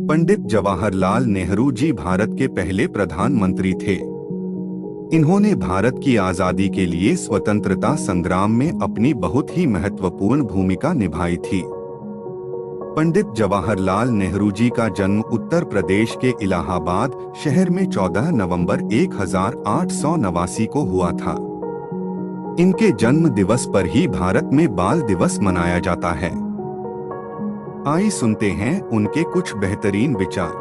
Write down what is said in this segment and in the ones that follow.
पंडित जवाहरलाल नेहरू जी भारत के पहले प्रधानमंत्री थे। इन्होंने भारत की आजादी के लिए स्वतंत्रता संग्राम में अपनी बहुत ही महत्वपूर्ण भूमिका निभाई थी। पंडित जवाहरलाल नेहरू जी का जन्म उत्तर प्रदेश के इलाहाबाद शहर में 14 नवंबर 1889 को हुआ था। इनके जन्म दिवस पर ही भारत में बाल दिवस मनाया जाता है। आइए सुनते हैं उनके कुछ बेहतरीन विचार।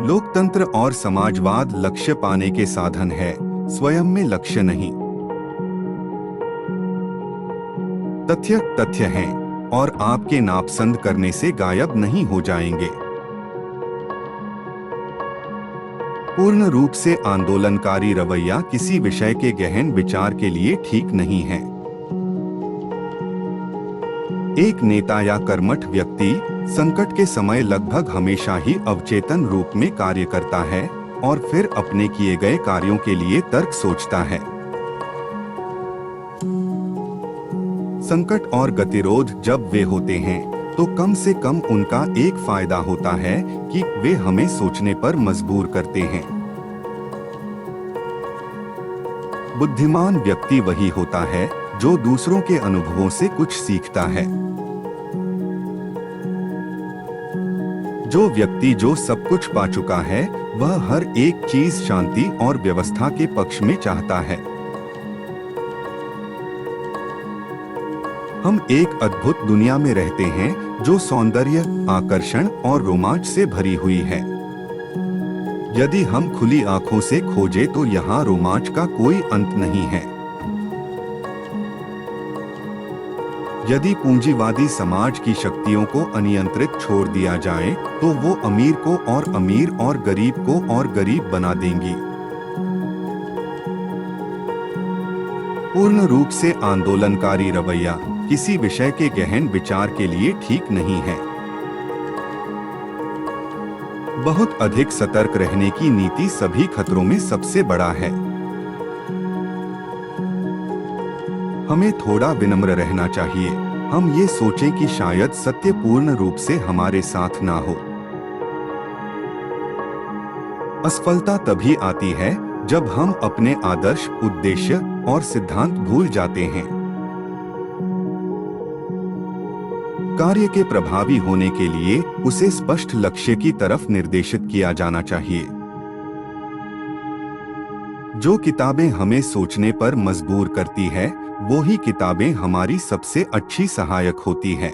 लोकतंत्र और समाजवाद लक्ष्य पाने के साधन है, स्वयं में लक्ष्य नहीं। तथ्य तथ्य हैं और आपके नापसंद करने से गायब नहीं हो जाएंगे। पूर्ण रूप से आंदोलनकारी रवैया किसी विषय के गहन विचार के लिए ठीक नहीं है। एक नेता या कर्मठ व्यक्ति संकट के समय लगभग हमेशा ही अवचेतन रूप में कार्य करता है और फिर अपने किए गए कार्यों के लिए तर्क सोचता है। संकट और गतिरोध जब वे होते हैं तो कम से कम उनका एक फायदा होता है कि वे हमें सोचने पर मजबूर करते हैं। बुद्धिमान व्यक्ति वही होता है जो दूसरों के अनुभवों से कुछ सीखता है। जो व्यक्ति जो सब कुछ पा चुका है वह हर एक चीज शांति और व्यवस्था के पक्ष में चाहता है। हम एक अद्भुत दुनिया में रहते हैं जो सौंदर्य, आकर्षण और रोमांच से भरी हुई है। यदि हम खुली आंखों से खोजें तो यहाँ रोमांच का कोई अंत नहीं है। यदि पूंजीवादी समाज की शक्तियों को अनियंत्रित छोड़ दिया जाए तो वो अमीर को और अमीर और गरीब को और गरीब बना देंगी। पूर्ण रूप से आंदोलनकारी रवैया किसी विषय के गहन विचार के लिए ठीक नहीं है। बहुत अधिक सतर्क रहने की नीति सभी खतरों में सबसे बड़ा है। हमें थोड़ा विनम्र रहना चाहिए। हम ये सोचें कि शायद सत्य पूर्ण रूप से हमारे साथ ना हो। असफलता तभी आती है जब हम अपने आदर्श, उद्देश्य और सिद्धांत भूल जाते हैं। कार्य के प्रभावी होने के लिए उसे स्पष्ट लक्ष्य की तरफ निर्देशित किया जाना चाहिए। जो किताबें हमें सोचने पर मजबूर करती है, वो ही किताबें हमारी सबसे अच्छी सहायक होती है।